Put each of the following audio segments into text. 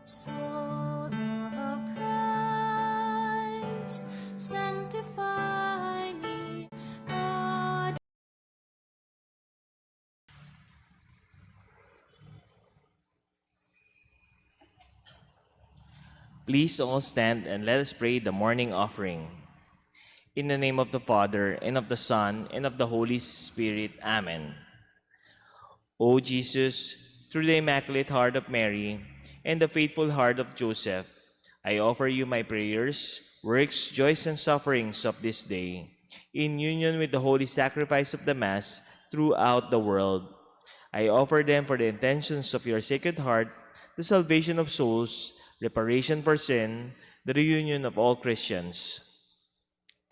Soul of Christ, sanctify me, God. Please all stand and let us pray the morning offering. In the name of the Father, and of the Son, and of the Holy Spirit. Amen. O Jesus, through the Immaculate Heart of Mary and the faithful heart of Joseph, I offer you my prayers, works, joys, and sufferings of this day, in union with the holy sacrifice of the Mass throughout the world. I offer them for the intentions of your Sacred Heart, the salvation of souls, reparation for sin, the reunion of all Christians.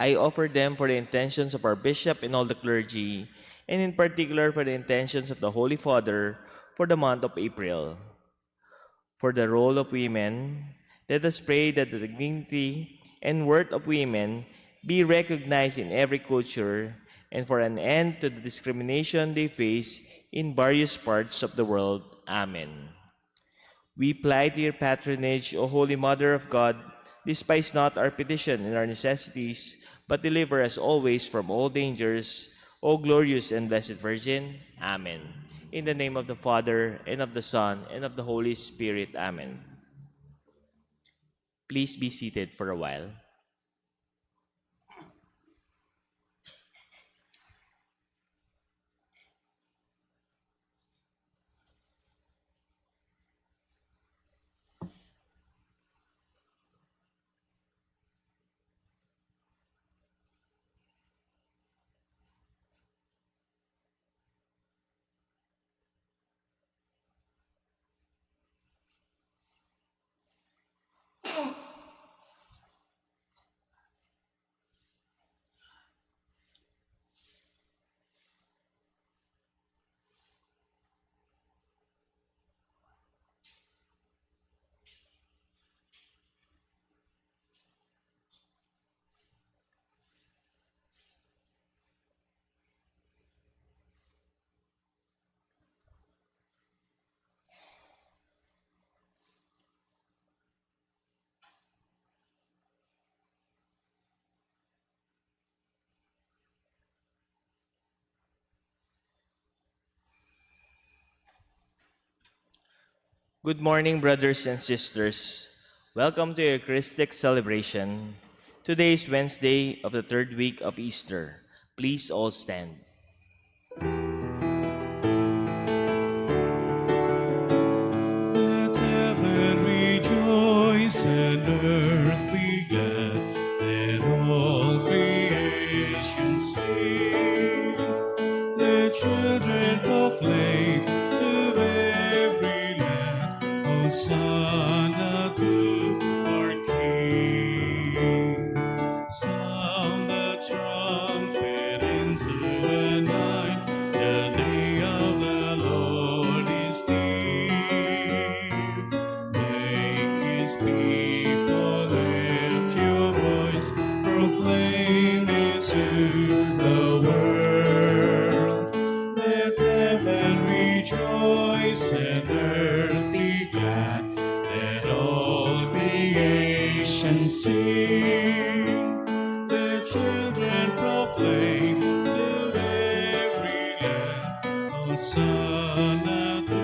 I offer them for the intentions of our bishop and all the clergy, and in particular for the intentions of the Holy Father for the month of April. For the role of women, let us pray that the dignity and worth of women be recognized in every culture, and for an end to the discrimination they face in various parts of the world. Amen. We apply to your patronage, O Holy Mother of God. Despise not our petition and our necessities, but deliver us always from all dangers, O glorious and blessed Virgin. Amen. In the name of the Father, and of the Son, and of the Holy Spirit. Amen. Please be seated for a while. Good morning, brothers and sisters. Welcome to your Eucharistic celebration. Today is Wednesday of the third week of Easter. Please all stand. Let heaven rejoice and earth be glad, let all creation sing. Let children proclaim to every land, Hosanna to our King. Sound the trumpet into the night, the day of the Lord is near. Make his people lift your voice, proclaim it to the world. Let heaven rejoice and earth be glad, let all creation sing. Let children proclaim to every land, Hosanna to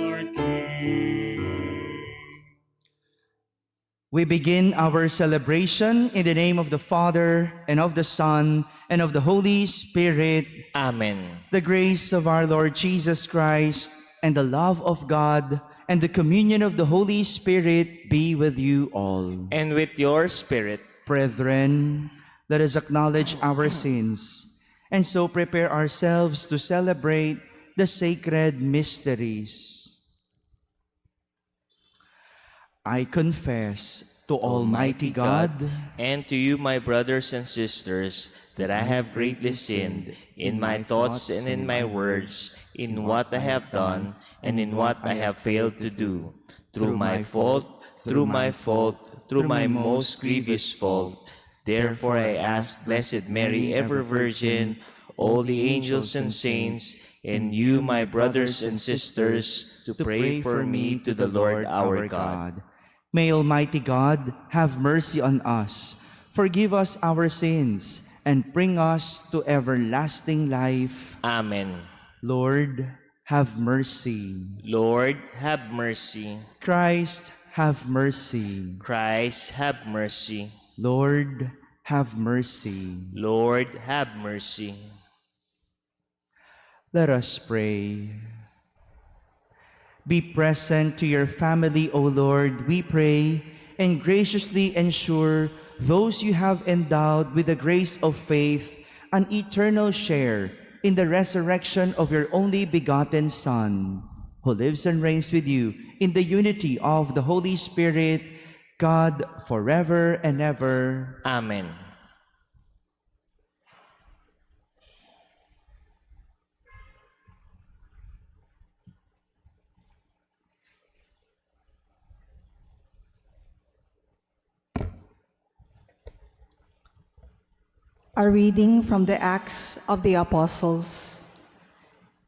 our King. We begin our celebration in the name of the Father, and of the Son, and of the Holy Spirit. Amen. The grace of our Lord Jesus Christ, and the love of God, and the communion of the Holy Spirit be with you all. And with your spirit, Brethren, let us acknowledge our sins, and so prepare ourselves to celebrate the sacred mysteries. I confess to Almighty God and to you, my brothers and sisters, that I have greatly sinned in my thoughts and in my words, in what I have done and in what I have failed to do, through my fault, through my most grievous fault. Therefore I ask Blessed Mary, ever Virgin, all the angels and saints, and you, my brothers and sisters, to pray for me to the Lord our God. May Almighty God have mercy on us, forgive us our sins, and bring us to everlasting life. Amen. Lord, have mercy. Lord, have mercy. Christ, have mercy. Christ, have mercy. Lord, have mercy. Lord, have mercy. Let us pray. Be present to your family, O Lord, we pray, and graciously ensure those you have endowed with the grace of faith an eternal share in the resurrection of your only begotten Son, who lives and reigns with you in the unity of the Holy Spirit, God, forever and ever. Amen. A reading from the Acts of the Apostles.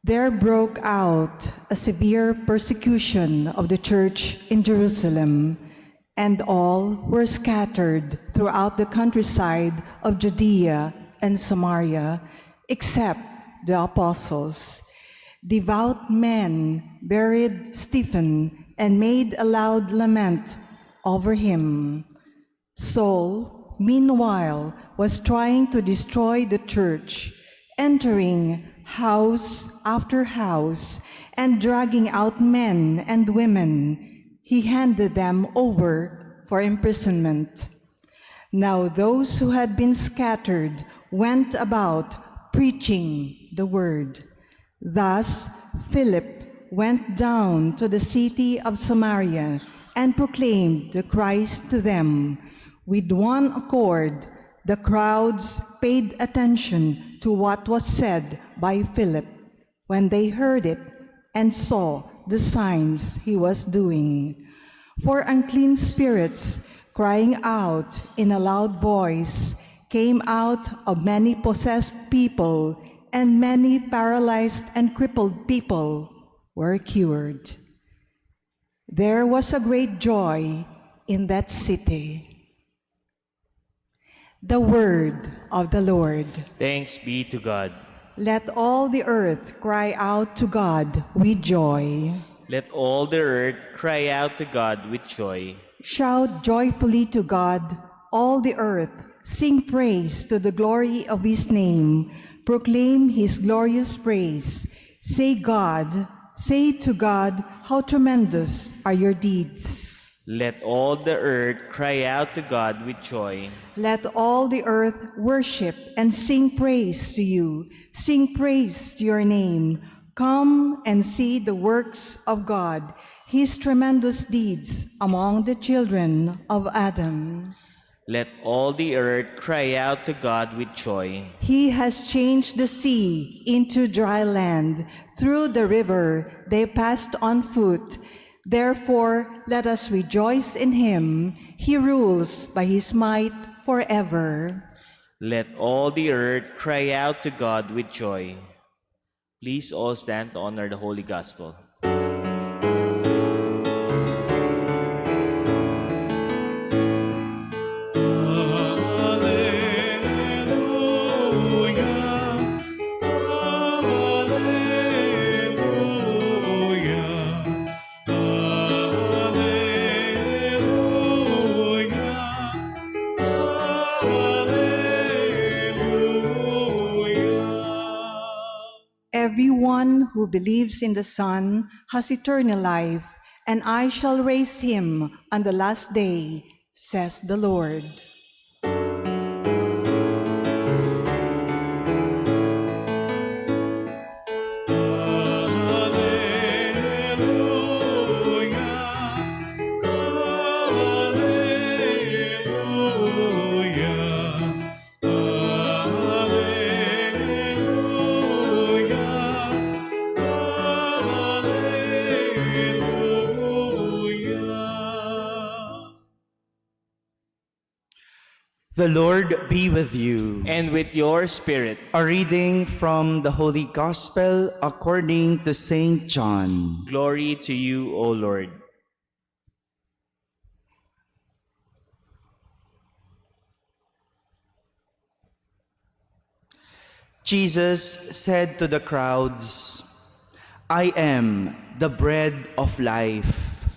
There broke out a severe persecution of the church in Jerusalem, and all were scattered throughout the countryside of Judea and Samaria, except the apostles. Devout men buried Stephen and made a loud lament over him. Saul, meanwhile, was trying to destroy the church, entering house after house and dragging out men and women. He handed them over for imprisonment. Now those who had been scattered went about preaching the word. Thus Philip went down to the city of Samaria and proclaimed the Christ to them. With one accord, the crowds paid attention to what was said by Philip when they heard it and saw the signs he was doing. For unclean spirits, crying out in a loud voice, came out of many possessed people, and many paralyzed and crippled people were cured. There was a great joy in that city. The word of the Lord. Thanks be to God. Let all the earth cry out to God with joy. Let all the earth cry out to God with joy. Shout joyfully to God, all the earth. Sing praise to the glory of his name. Proclaim his glorious praise. Say to God, how tremendous are your deeds. Let all the earth cry out to God with joy. Let all the earth worship and sing praise to you. Sing praise to your name. Come and see the works of God, his tremendous deeds among the children of Adam. Let all the earth cry out to God with joy. He has changed the sea into dry land. Through the river they passed on foot. Therefore, let us rejoice in him. He rules by his might forever. Let all the earth cry out to God with joy. Please all stand to honor the Holy Gospel. Everyone who believes in the Son has eternal life, and I shall raise him on the last day, says the Lord. The Lord be with you. And with your spirit. A reading from the Holy Gospel according to Saint John. Glory to you, O Lord. Jesus said to the crowds, I am the bread of life.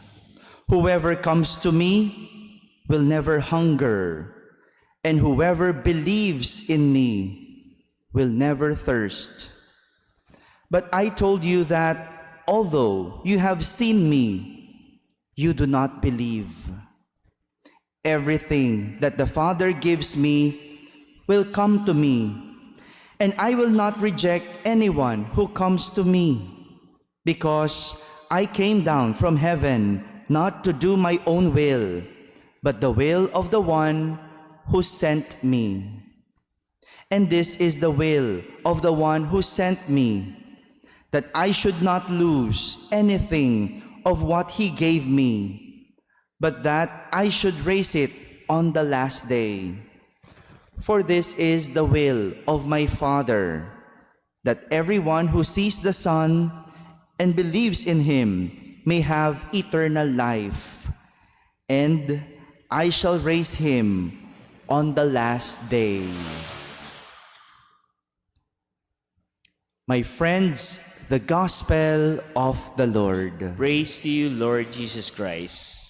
Whoever comes to me will never hunger, and whoever believes in me will never thirst. But I told you that although you have seen me, you do not believe. Everything that the Father gives me will come to me, and I will not reject anyone who comes to me, because I came down from heaven not to do my own will, but the will of the one who sent me. And this is the will of the one who sent me, that I should not lose anything of what he gave me, but that I should raise it on the last day. For this is the will of my Father, that everyone who sees the Son and believes in him may have eternal life, and I shall raise him on the last day. My friends, the Gospel of the Lord. Praise to you, Lord Jesus Christ.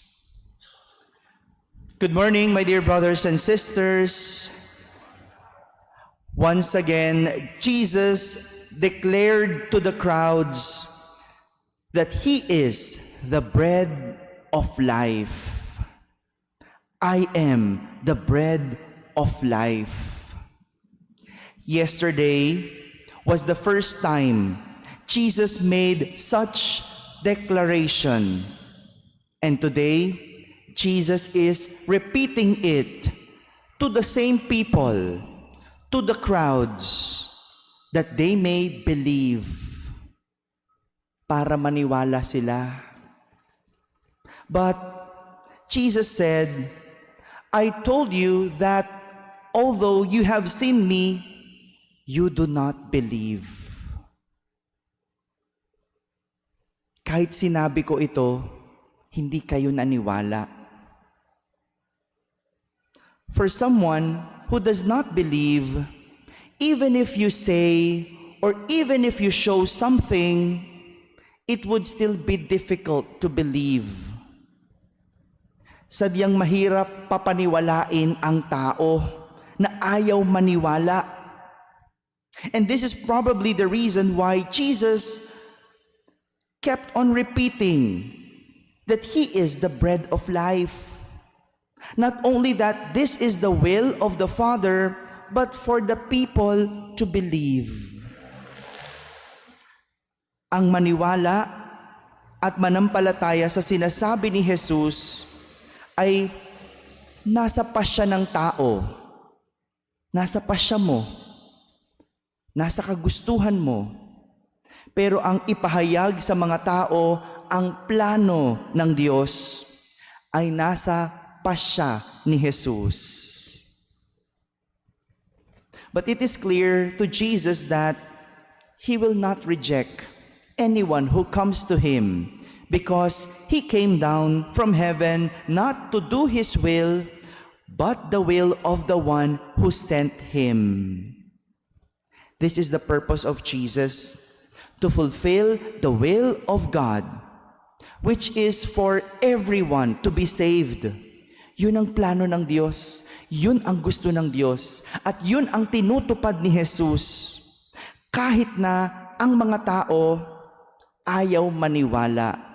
Good morning, my dear brothers and sisters. Once again, Jesus declared to the crowds that he is the bread of life. I am the bread of life. Yesterday was the first time Jesus made such declaration, and today Jesus is repeating it to the same people, to the crowds, that they may believe, para maniwala sila. But Jesus said, I told you that although you have seen me, you do not believe. Kahit sinabi ko ito, hindi kayo naniwala. For someone who does not believe, even if you say or even if you show something, it would still be difficult to believe. Sadyang mahirap papaniwalain ang tao na ayaw maniwala. And this is probably the reason why Jesus kept on repeating that he is the bread of life. Not only that this is the will of the Father, but for the people to believe. Ang maniwala at manampalataya sa sinasabi ni Jesus ay nasa pasya ng tao, nasa pasya mo, nasa kagustuhan mo. Pero ang ipahayag sa mga tao, ang plano ng Diyos ay nasa pasya ni Jesus. But it is clear to Jesus that he will not reject anyone who comes to him, because he came down from heaven not to do his will, but the will of the one who sent him. This is the purpose of Jesus, to fulfill the will of God, which is for everyone to be saved. Yun ang plano ng Diyos, yun ang gusto ng Diyos, at yun ang tinutupad ni Jesus. Kahit na ang mga tao ayaw maniwala.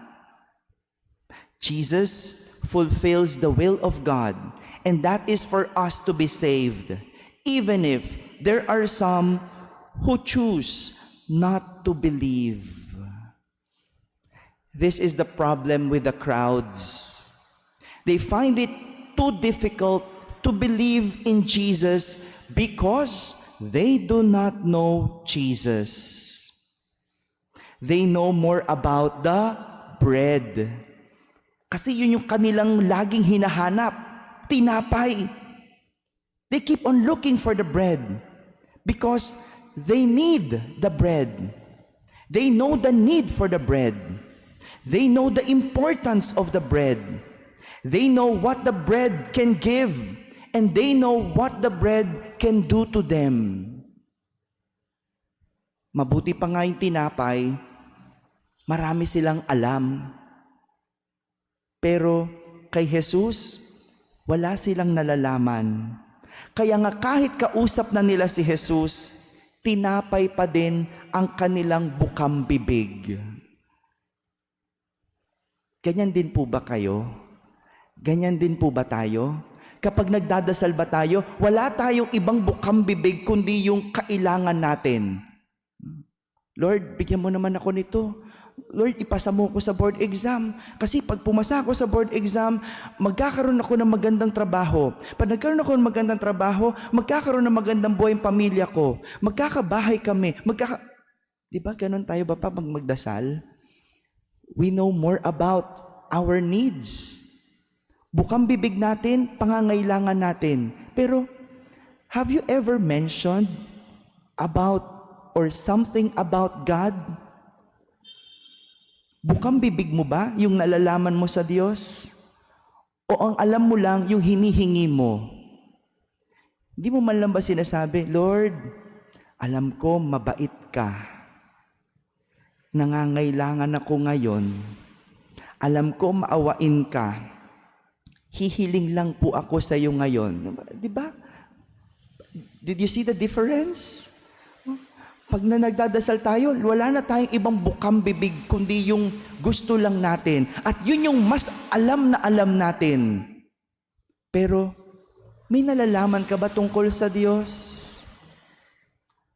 Jesus fulfills the will of God, and that is for us to be saved, even if there are some who choose not to believe. This is the problem with the crowds. They find it too difficult to believe in Jesus because they do not know Jesus. They know more about the bread. Kasi yun yung kanilang laging hinahanap, tinapay. They keep on looking for the bread because they need the bread. They know the need for the bread. They know the importance of the bread. They know what the bread can give, and they know what the bread can do to them. Mabuti pa nga yung tinapay, marami silang alam. Pero kay Jesus, wala silang nalalaman. Kaya nga kahit kausap na nila si Jesus, tinapay pa din ang kanilang bukang bibig. Ganyan din po ba kayo? Ganyan din po ba tayo? Kapag nagdadasal ba tayo, wala tayong ibang bukang bibig kundi yung kailangan natin. Lord, bigyan mo naman ako nito. Lord, ipasa mo ko sa board exam. Kasi pag pumasa ako sa board exam, magkakaroon ako ng magandang trabaho. Pag nagkaroon ako ng magandang trabaho, magkakaroon ng magandang buhay ang pamilya ko. Magkakabahay kami. Di ba ganun tayo ba pa magdasal? We know more about our needs. Bukang bibig natin, pangangailangan natin. Pero, have you ever mentioned about or something about God? Bukang bibig mo ba yung nalalaman mo sa Diyos? O ang alam mo lang yung hinihingi mo? Hindi mo man lang ba sinasabi, Lord, alam ko mabait ka. Nangangailangan ako ngayon. Alam ko maawain ka. Hihiling lang po ako sa iyo ngayon. Di ba? Did you see the difference? Pag nagdadasal tayo, wala na tayong ibang bukang bibig kundi yung gusto lang natin. At yun yung mas alam na alam natin. Pero, may nalalaman ka ba tungkol sa Diyos?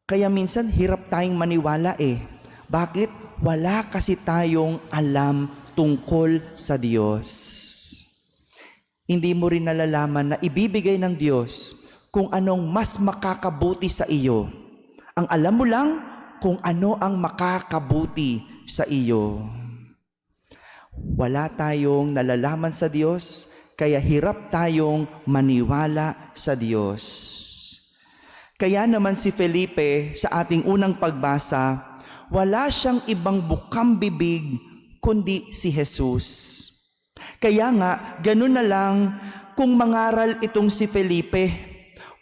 Kaya minsan, hirap tayong maniwala eh. Bakit? Wala kasi tayong alam tungkol sa Diyos. Hindi mo rin nalalaman na ibibigay ng Diyos kung anong mas makakabuti sa iyo. Ang alam mo lang kung ano ang makakabuti sa iyo. Wala tayong nalalaman sa Diyos, kaya hirap tayong maniwala sa Diyos. Kaya naman si Felipe sa ating unang pagbasa, wala siyang ibang bukang bibig kundi si Jesus. Kaya nga, ganun na lang kung mangaral itong si Felipe.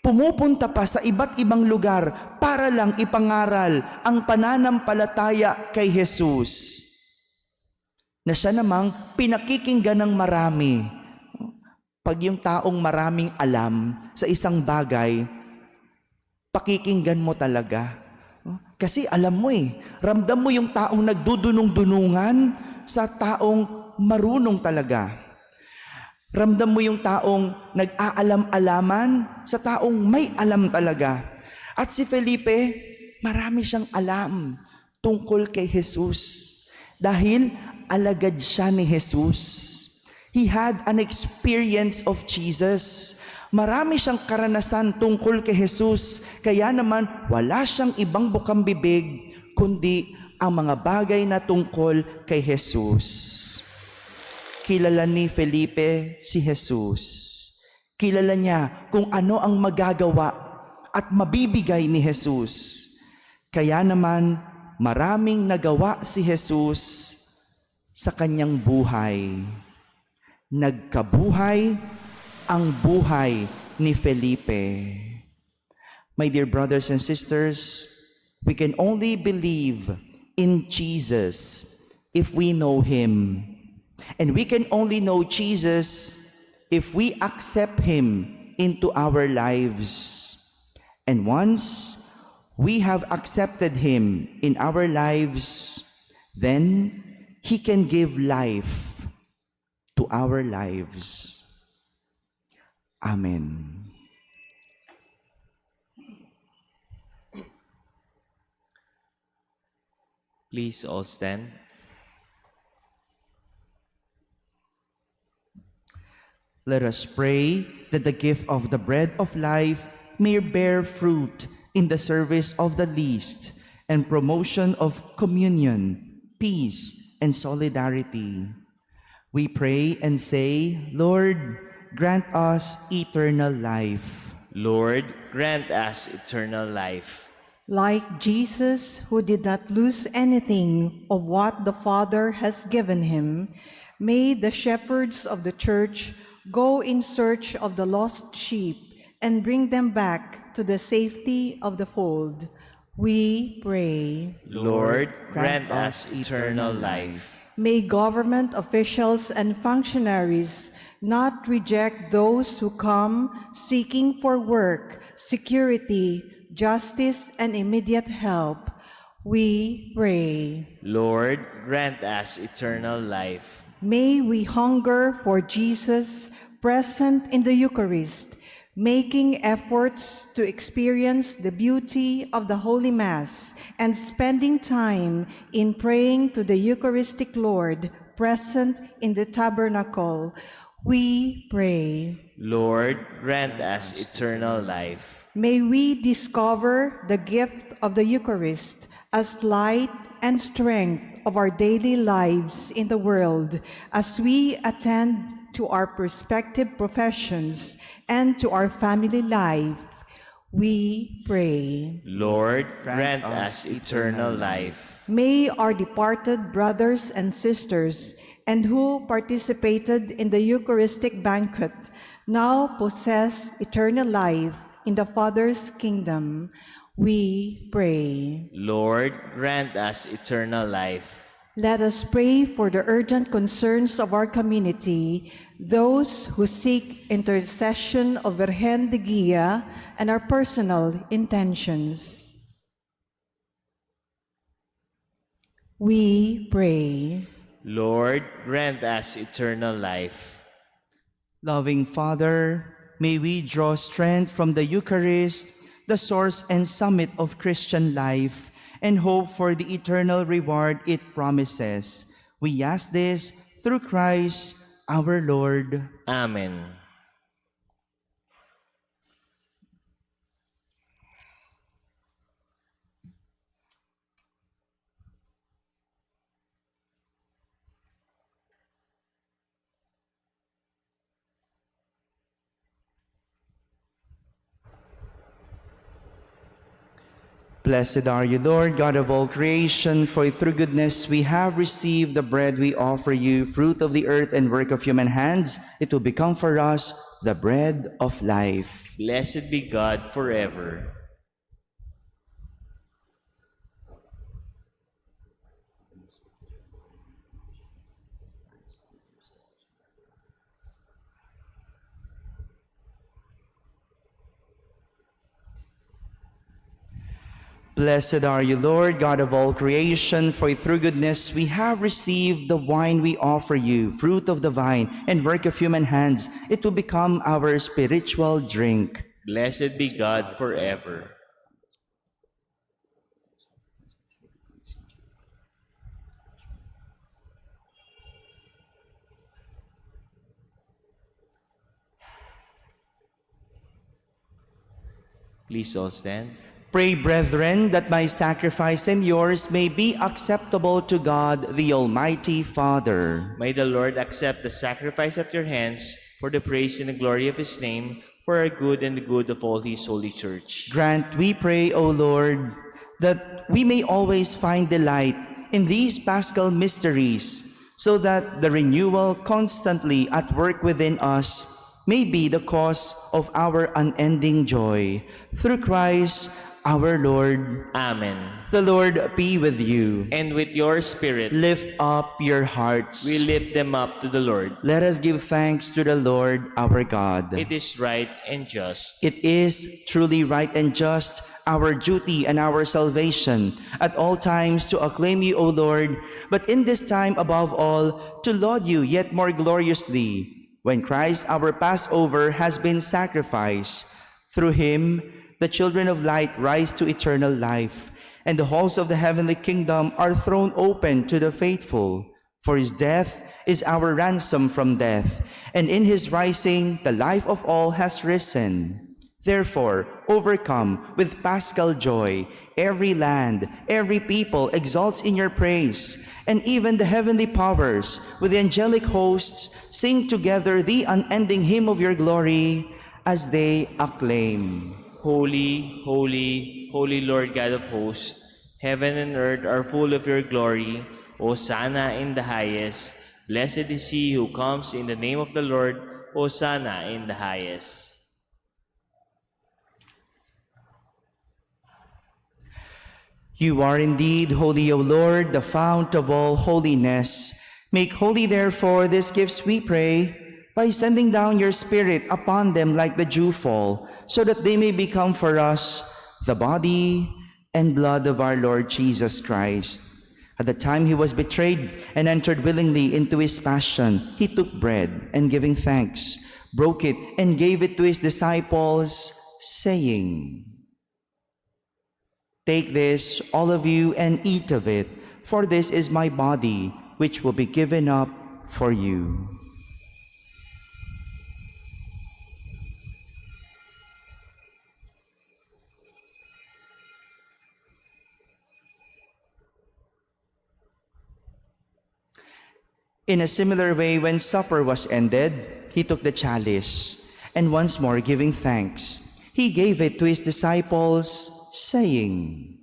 Pumupunta pa sa iba't ibang lugar para lang ipangaral ang pananampalataya kay Jesus. Na siya namang pinakikinggan ng marami. Pag yung taong maraming alam sa isang bagay, pakikinggan mo talaga. Kasi alam mo ramdam mo yung taong nagdudunong-dunungan sa taong marunong talaga. Ramdam mo yung taong nag-aalam-alaman sa taong may alam talaga. At si Felipe, marami siyang alam tungkol kay Jesus. Dahil alagad siya ni Jesus. He had an experience of Jesus. Marami siyang karanasan tungkol kay Jesus. Kaya naman, wala siyang ibang bukang bibig, kundi ang mga bagay na tungkol kay Jesus. Kilala ni Felipe si Jesus. Kilala niya kung ano ang magagawa at mabibigay ni Jesus. Kaya naman, maraming nagawa si Jesus sa kanyang buhay. Nagkabuhay ang buhay ni Felipe. My dear brothers and sisters, we can only believe in Jesus if we know Him. And we can only know Jesus if we accept Him into our lives. And once we have accepted Him in our lives, then He can give life to our lives. Amen. Please all stand. Let us pray that the gift of the bread of life may bear fruit in the service of the least and promotion of communion, peace, and solidarity. We pray and say, Lord, grant us eternal life. Lord, grant us eternal life. Like Jesus, who did not lose anything of what the Father has given him, may the shepherds of the Church go in search of the lost sheep and bring them back to the safety of the fold. We pray. Lord, grant us eternal life. May government officials and functionaries not reject those who come seeking for work, security, justice, and immediate help. We pray. Lord, grant us eternal life. May we hunger for Jesus present in the Eucharist, making efforts to experience the beauty of the Holy Mass and spending time in praying to the Eucharistic Lord present in the tabernacle. We pray. Lord, grant us eternal life. May we discover the gift of the Eucharist as light and strength of our daily lives in the world as we attend to our respective professions and to our family life. We pray. Lord, grant us eternal life. May our departed brothers and sisters and who participated in the Eucharistic banquet now possess eternal life in the Father's kingdom. We pray. Lord, grant us eternal life. Let us pray for the urgent concerns of our community, those who seek intercession of Virgen de Guia, and our personal intentions. We pray. Lord, grant us eternal life. Loving Father, may we draw strength from the Eucharist, the source and summit of Christian life, and hope for the eternal reward it promises. We ask this through Christ our Lord. Amen. Blessed are you, Lord, God of all creation, for through goodness we have received the bread we offer you, fruit of the earth and work of human hands. It will become for us the bread of life. Blessed be God forever. Blessed are you, Lord, God of all creation, for through goodness we have received the wine we offer you, fruit of the vine and work of human hands. It will become our spiritual drink. Blessed be God forever. Please all stand. Pray, brethren, that my sacrifice and yours may be acceptable to God, the Almighty Father. May the Lord accept the sacrifice at your hands for the praise and the glory of his name, for our good and the good of all his holy church. Grant, we pray, O Lord, that we may always find delight in these paschal mysteries, so that the renewal constantly at work within us may be the cause of our unending joy. Through Christ our Lord. Amen. The Lord be with you. And with your spirit, Lift up your hearts. we lift them up to the Lord. Let us give thanks to the Lord our God. It is right and just. It is truly right and just, our duty and our salvation, at all times to acclaim you, O Lord, but in this time above all, to laud you yet more gloriously, when Christ our Passover has been sacrificed. Through him, the children of light rise to eternal life, and the halls of the heavenly kingdom are thrown open to the faithful. For his death is our ransom from death, and in his rising the life of all has risen. Therefore, overcome with paschal joy, every land, every people exalts in your praise, and even the heavenly powers with the angelic hosts sing together the unending hymn of your glory. as they acclaim. Holy, holy, holy Lord God of hosts, heaven and earth are full of your glory. Hosanna in the highest. Blessed is he who comes in the name of the Lord. Hosanna in the highest. You are indeed holy, O Lord, the fount of all holiness. Make holy, therefore, these gifts, we pray, by sending down your Spirit upon them like the dewfall, so that they may become for us the body and blood of our Lord Jesus Christ. At the time he was betrayed and entered willingly into his passion, he took bread, and giving thanks, broke it and gave it to his disciples, saying, "Take this, all of you, and eat of it, for this is my body, which will be given up for you." In a similar way, when supper was ended, he took the chalice, and once more giving thanks, he gave it to his disciples, saying,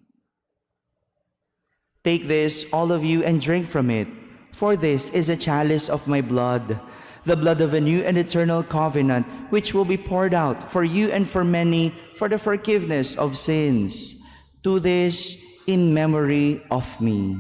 "Take this, all of you, and drink from it, for this is a chalice of my blood, the blood of a new and eternal covenant, which will be poured out for you and for many for the forgiveness of sins. Do this in memory of me."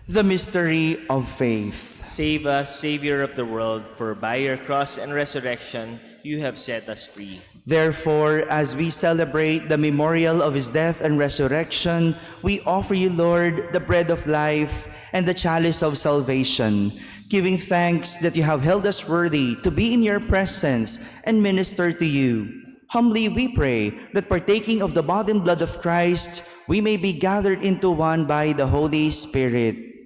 The mystery of faith. Save us, Savior of the world, for by your cross and resurrection you have set us free. Therefore, as we celebrate the memorial of his death and resurrection, we offer you, Lord, the bread of life and the chalice of salvation, giving thanks that you have held us worthy to be in your presence and minister to you. Humbly we pray that partaking of the body and blood of Christ, we may be gathered into one by the Holy Spirit.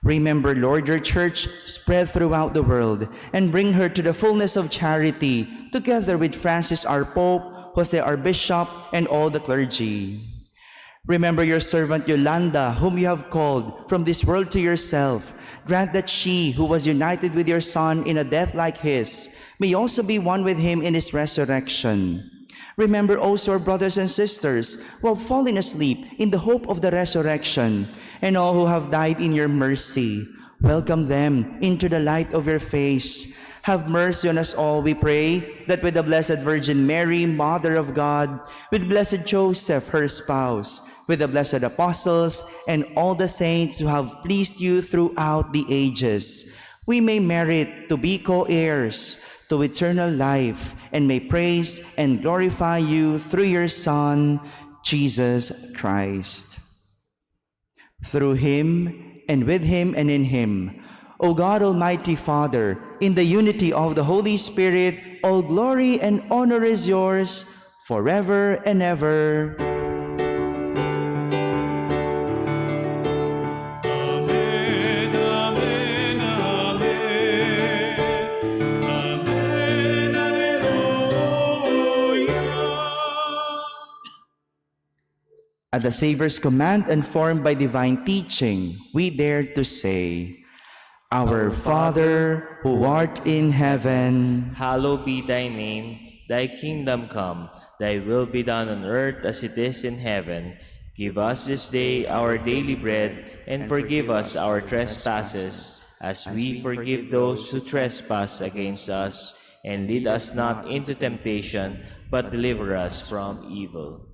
Remember, Lord, your church spread throughout the world, and bring her to the fullness of charity, together with Francis our Pope, Jose our Bishop, and all the clergy. Remember your servant Yolanda, whom you have called from this world to yourself. Grant that she, who was united with your Son in a death like his, may also be one with him in his resurrection. Remember also our brothers and sisters who have fallen asleep in the hope of the resurrection, and all who have died in your mercy. Welcome them into the light of your face. Have mercy on us all, we pray, that with the Blessed Virgin Mary, Mother of God, with Blessed Joseph, her spouse, with the blessed apostles, and all the saints who have pleased you throughout the ages, we may merit to be co-heirs to eternal life, and may praise and glorify you through your Son, Jesus Christ. Through him, and with him, and in him, O God, Almighty Father, in the unity of the Holy Spirit, all glory and honor is yours forever and ever. Amen, amen, amen. Amen, alleluia. At the Savior's command and formed by divine teaching, we dare to say, Our Father, who art in heaven, Hallowed be thy name, thy kingdom come, thy will be done on earth as it is in heaven. Give us this day our daily bread, and forgive us our trespasses, as we forgive those who trespass against us. And lead us not into temptation, but deliver us from evil.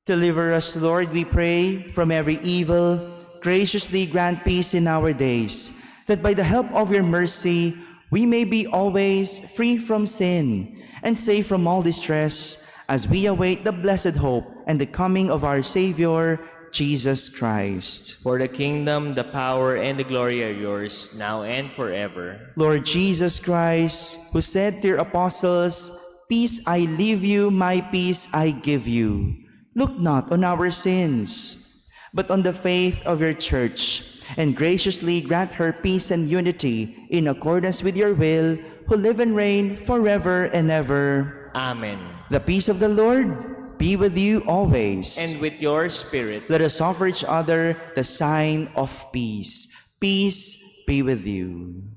deliver us, Lord, we pray, from every evil. Graciously grant peace in our days, that by the help of your mercy, we may be always free from sin and safe from all distress, as we await the blessed hope and the coming of our Savior, Jesus Christ. For the kingdom, the power, and the glory are yours, now and forever. Lord Jesus Christ, who said to your apostles, Peace I leave you, my peace I give you. Look not on our sins, but on the faith of your church, and graciously grant her peace and unity in accordance with your will, who live and reign forever and ever. Amen. The peace of the Lord be with you always. and with your spirit. Let us offer each other the sign of peace. Peace be with you.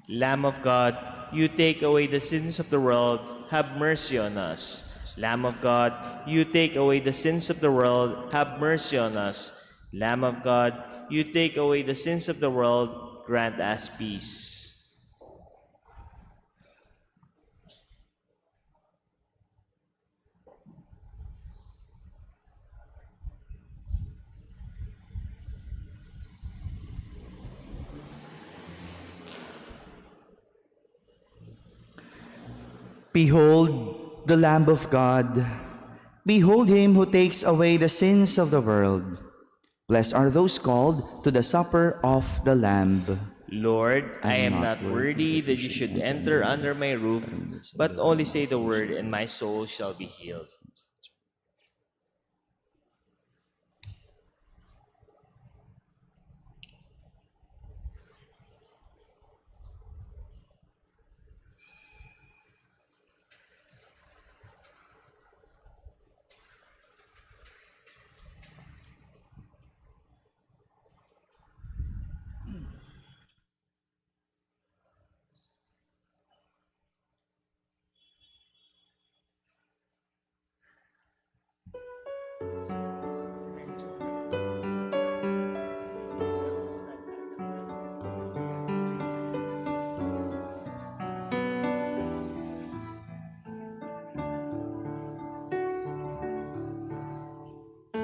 Lamb of God, you take away the sins of the world, have mercy on us. Lamb of God, you take away the sins of the world, have mercy on us. Lamb of God, you take away the sins of the world, grant us peace. Behold the Lamb of God. Behold him who takes away the sins of the world. Blessed are those called to the supper of the Lamb. Lord, I am not not worthy that you should enter under my roof, but only say the word, and my soul shall be healed.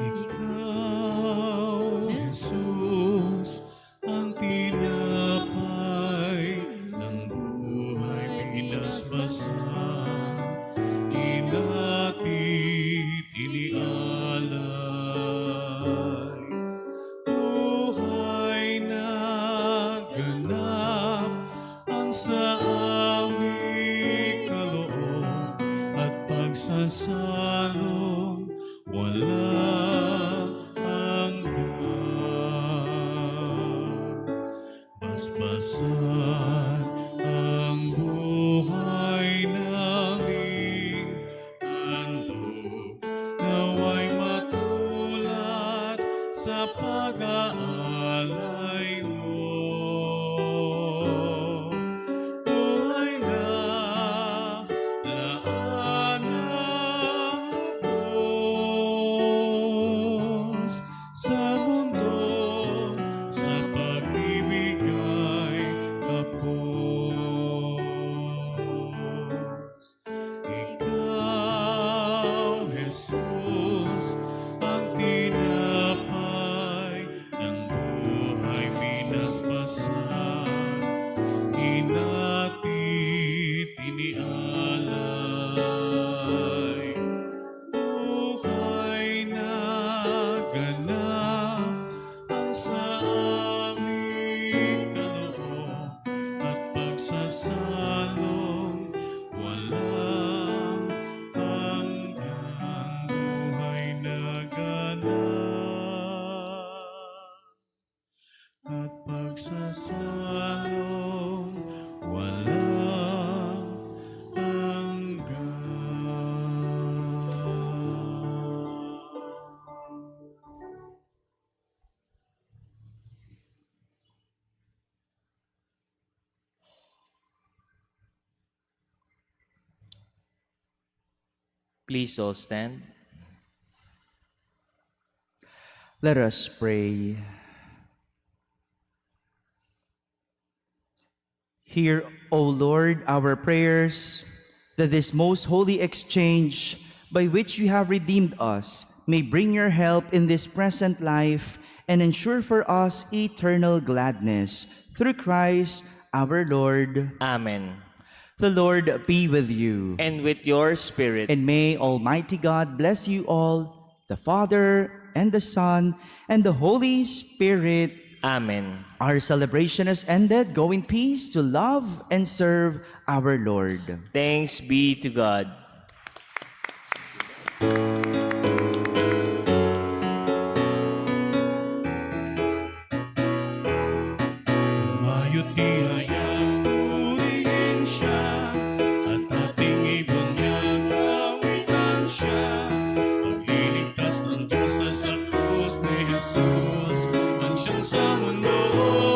Ikaw, Jesus, ang tinapay ng buhay pinaspasan, inatid, inialay. Buhay na ganap ang sa aming kaloob at pagsasalong walang hanggan. Basbasan ang buhay naming handog, naway matulad sa pag-aalay mo. Buhay na laan ng lubos sa mundo, sa pag-ibig ay kapos. Ikaw, Jesus, ang tinapay ng buhay minaspasan, inatid, inialay. Buhay na ganap ang sa aming kaloob at pagsasalong walang hanggan. Buhay na ganap at pagsasalong walang hanggan. Please all stand. Let us pray. Hear, O Lord, our prayers, that this most holy exchange by which you have redeemed us may bring your help in this present life and ensure for us eternal gladness. Through Christ our Lord. Amen. The Lord be with you. And with your spirit. And may Almighty God bless you all, the Father, and the Son, and the Holy Spirit. Amen. Our celebration has ended. Go in peace to love and serve our Lord. Thanks be to God. Mayo't tihayang purihin siya at ating Lord.